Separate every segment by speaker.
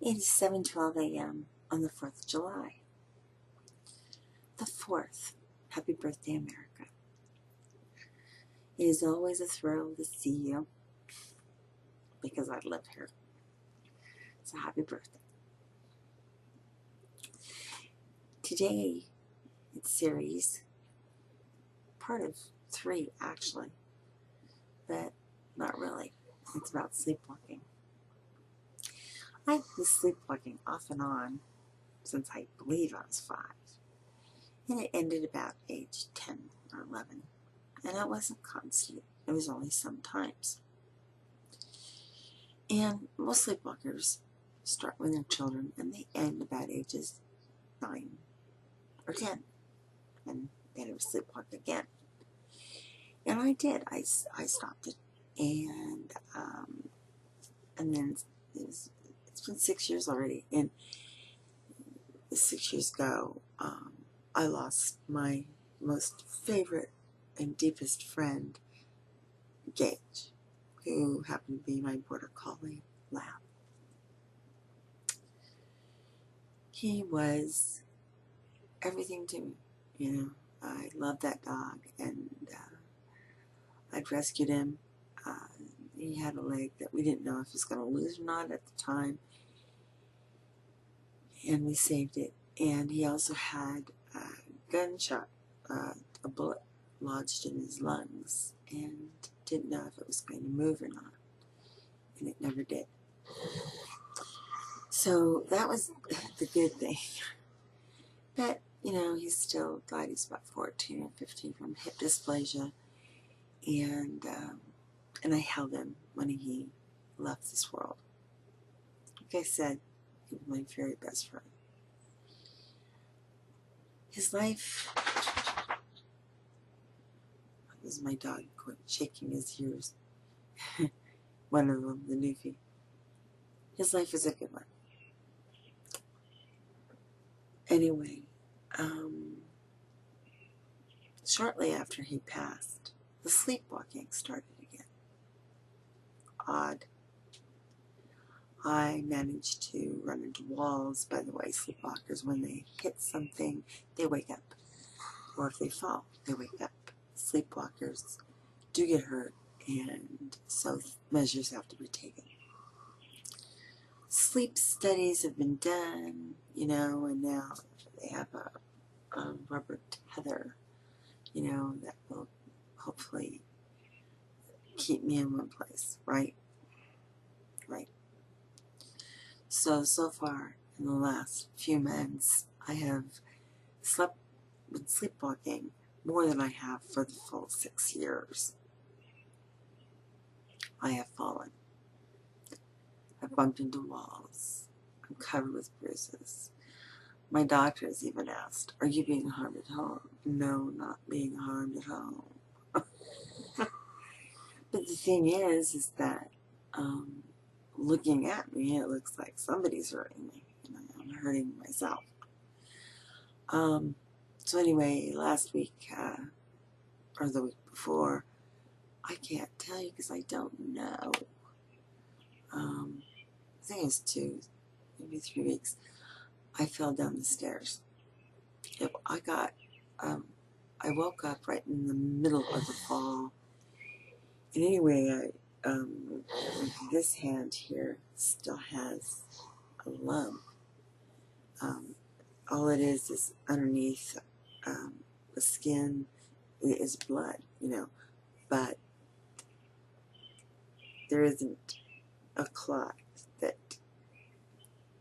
Speaker 1: It is 7:12 a.m. on the 4th of July. The 4th. Happy birthday, America. It is always a thrill to see you because I live here. So happy birthday. Today, it's series, part of 3 actually, but not really. It's about sleepwalking. I've been sleepwalking off and on since I believe I was 5. And it ended about age 10 or 11. And it wasn't constant. It was only sometimes. And most sleepwalkers start when they're children and they end about ages 9 or 10. And they never sleepwalk again. And I did. I stopped it. And then it's been 6 years already. And 6 years ago, I lost my most favorite and deepest friend, Gage, who happened to be my border collie lab. He was everything to me, you know. I loved that dog, and I'd rescued him. He had a leg that we didn't know if he was going to lose or not at the time, and we saved it. And he also had a gunshot, a bullet lodged in his lungs, and didn't know if it was going to move or not, and it never did. So that was the good thing. But, you know, he's still died. He's about 14 or 15 from hip dysplasia, and I held him when he left this world. Like I said, he was my very best friend. His life, this is my dog shaking his ears. One of them, the Newfie. His life was a good one. Anyway, shortly after he passed, the sleepwalking started again. Odd. I managed to run into walls. By the way, sleepwalkers, when they hit something, they wake up. Or if they fall, they wake up. Sleepwalkers do get hurt, and so measures have to be taken. Sleep studies have been done, you know, and now they have a rubber tether, you know, that will hopefully keep me in one place, right? Right. So far, in the last few months, I have been sleepwalking more than I have for the full 6 years. I have fallen. I've bumped into walls. I'm covered with bruises. My doctor has even asked, "Are you being harmed at home?" No, not being harmed at home. But the thing is that looking at me, it looks like somebody's hurting me, and I'm hurting myself. So anyway, last week, or the week before, I can't tell you because I don't know. I think it was 2, maybe 3 weeks. I fell down the stairs. I woke up right in the middle of the fall. And anyway, this hand here still has a lump. All it is underneath the skin is blood, you know, but there isn't a clot that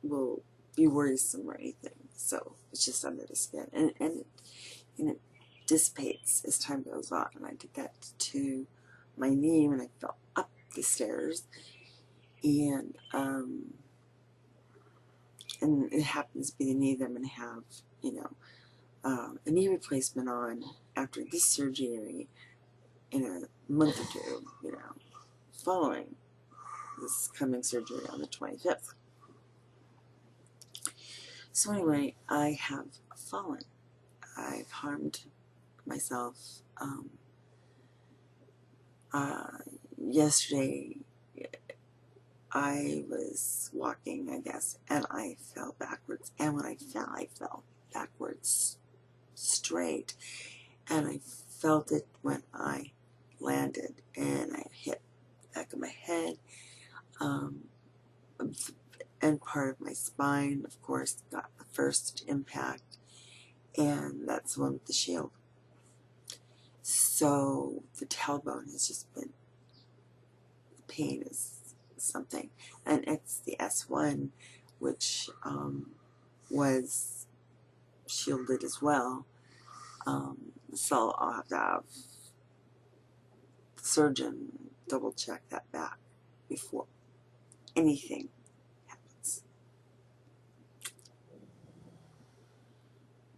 Speaker 1: will be worrisome or anything. So it's just under the skin, and it dissipates as time goes on. And I did that to my knee when I fell up the stairs, and it happens to be the knee that I'm going to have, you know, a knee replacement on after this surgery in a month or 2, you know, following this coming surgery on the 25th. So anyway, I have fallen. I've harmed myself. Yesterday, I was walking, I guess, and I fell backwards. And when I fell backwards straight. And I felt it when I landed, and I hit the back of my head, and part of my spine, of course, got the first impact, and that's the one with the shield. So the tailbone has just been, the pain is something. And it's the S1, which was shielded as well. So I'll have to have the surgeon double check that back before anything happens.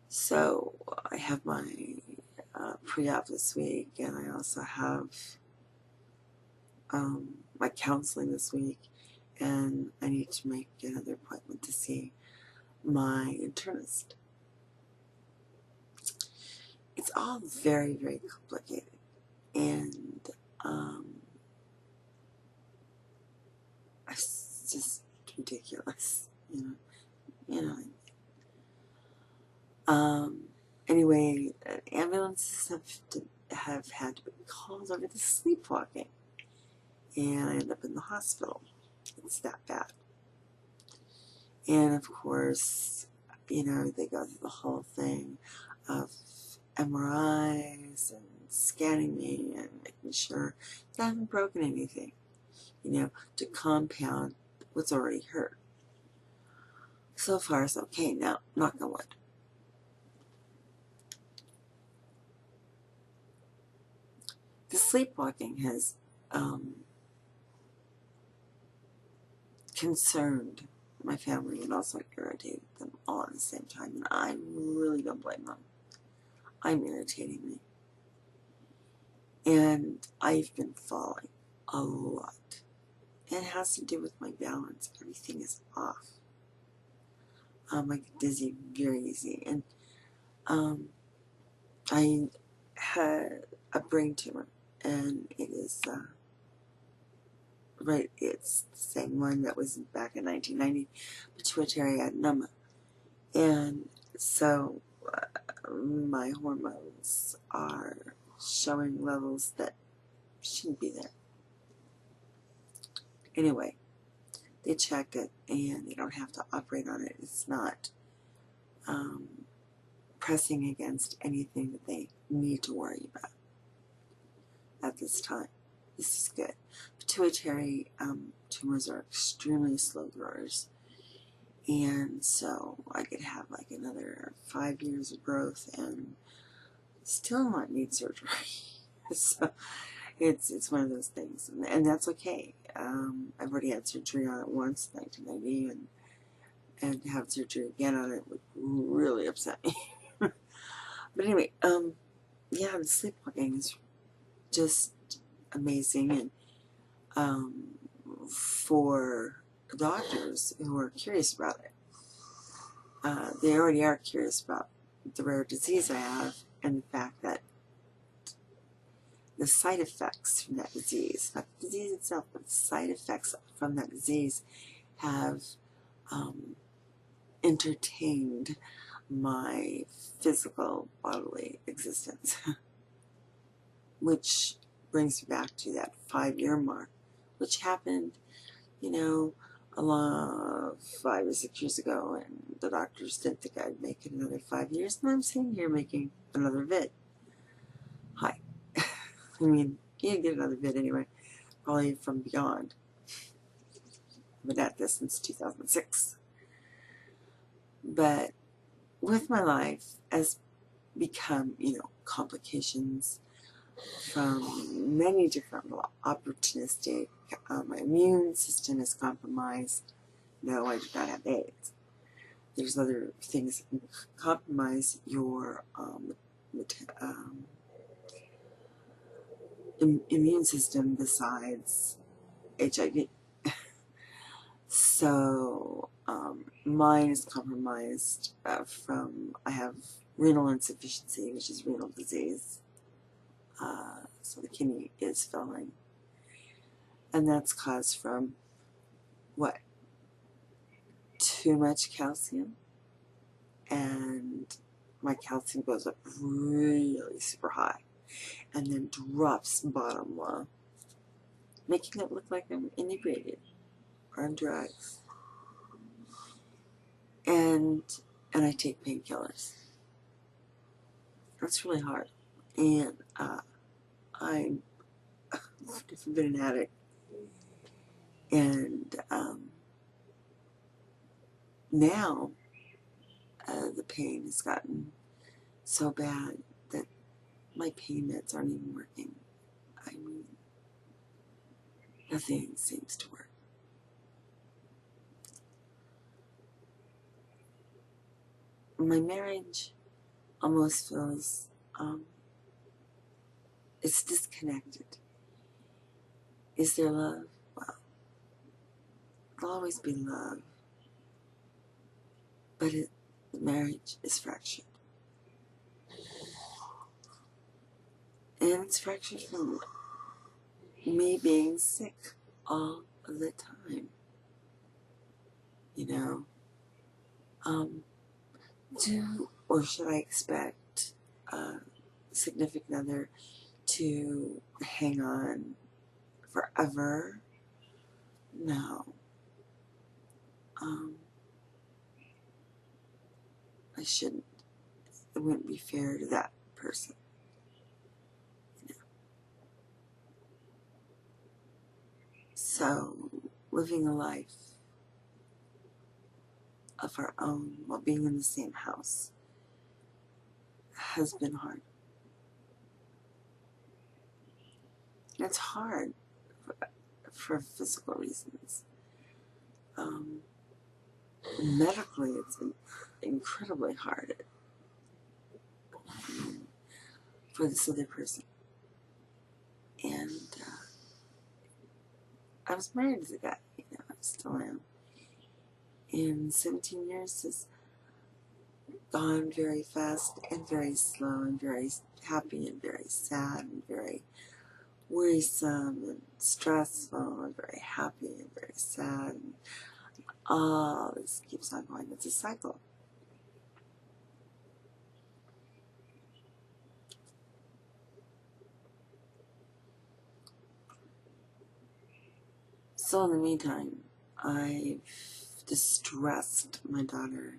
Speaker 1: So I have my pre-op this week, and I also have my counseling this week, and I need to make another appointment to see my internist. It's all very, very complicated, and it's just ridiculous, Anyway, ambulances have had to be called over to sleepwalking, and I end up in the hospital. It's that bad. And of course, they go through the whole thing of MRIs and scanning me and making sure that I haven't broken anything, to compound what's already hurt. So far, it's okay. Now, knock on wood. The sleepwalking has concerned my family and also irritated them all at the same time, and I really don't blame them. I'm irritating me. And I've been falling a lot. And it has to do with my balance. Everything is off. I get dizzy very easy. And I had a brain tumor, and it is it's the same one that was back in 1990, pituitary adenoma. And so my hormones are showing levels that shouldn't be there. Anyway, they checked it, and they don't have to operate on it. It's not pressing against anything that they need to worry about at this time. This is good. Pituitary tumors are extremely slow growers, and so I could have like another 5 years of growth and still not need surgery. So it's one of those things, and that's okay. I've already had surgery on it once, 1990, and to have surgery again on it would really upset me. But anyway, yeah, the sleepwalking is just amazing, and for doctors who are curious about it, they already are curious about the rare disease I have, and the fact that the side effects from that disease, not the disease itself, but the side effects from that disease have entertained my physical bodily existence. Which brings me back to that 5-year mark, which happened, along 5 or 6 years ago, and the doctors didn't think I'd make it another 5 years, and I'm sitting here making another vid. Hi. I mean, you get another vid anyway, probably from beyond. I've been at this since 2006. But with my life has become, complications from many different opportunistic. My immune system is compromised. No, I do not have AIDS. There's other things that can compromise your immune system besides HIV. So mine is compromised I have renal insufficiency, which is renal disease. So the kidney is failing, and that's caused from what? Too much calcium, and my calcium goes up really super high and then drops bottom low, making it look like I'm inebriated or on drugs. And I take painkillers. That's really hard. And I've never been an addict. And now the pain has gotten so bad that my pain meds aren't even working. I mean, nothing seems to work. My marriage almost feels it's disconnected. Is there love? Well, there'll always be love, but the marriage is fractured. And it's fractured from me being sick all of the time. You know, or should I expect a significant other to hang on forever? No. I shouldn't. It wouldn't be fair to that person. You know? So, living a life of our own while being in the same house has been hard. And it's hard for physical reasons. Medically, it's been incredibly hard for this other person. And I was married to the guy, you know, I still am. And 17 years has gone very fast and very slow and very happy and very sad and very worrisome and stressful and very happy and very sad. And all this keeps on going. It's a cycle. So in the meantime, I've distressed my daughter.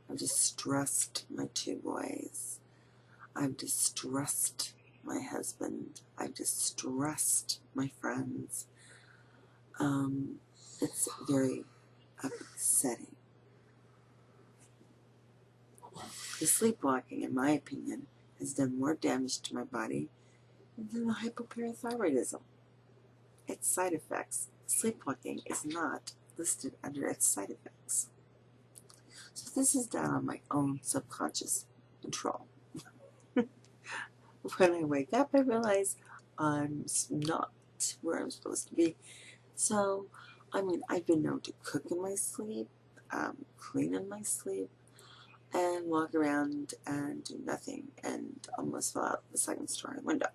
Speaker 1: I've distressed my 2 boys. I've distressed my husband. I've distressed my friends. It's very upsetting. The sleepwalking, in my opinion, has done more damage to my body than the hypoparathyroidism. Its side effects. Sleepwalking is not listed under its side effects. So this is done on my own subconscious control. When I wake up, I realize I'm not where I'm supposed to be. So, I mean, I've been known to cook in my sleep, clean in my sleep, and walk around and do nothing and almost fall out the second story window.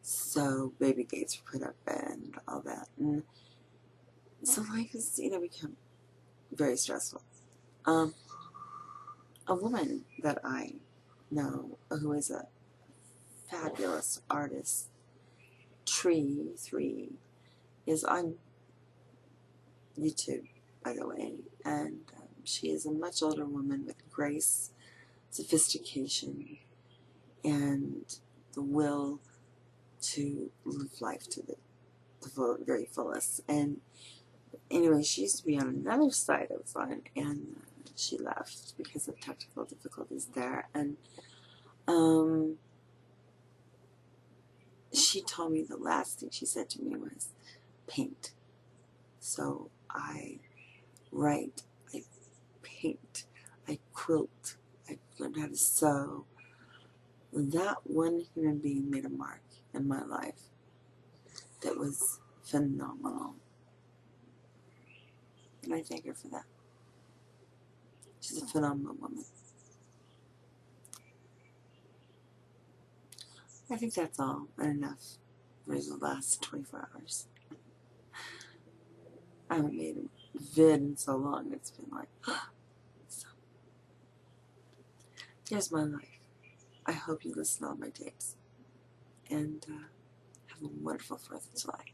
Speaker 1: So baby gates were put up and all that. And so life has, you know, become very stressful. A woman that I know who is a fabulous artist, Tree 3, is on YouTube, by the way, and she is a much older woman with grace, sophistication, and the will to live life to the very fullest. And anyway, she used to be on another site I was on, and she left because of technical difficulties there. And she told me the last thing she said to me was paint. So I write, I paint, I quilt, I learned how to sew. That one human being made a mark in my life that was phenomenal. And I thank her for that. She's a phenomenal woman. I think that's all and enough for the last 24 hours. I haven't made a vid in so long. It's been like, so here's my life. I hope you listen to all my tapes. And have a wonderful 4th of July.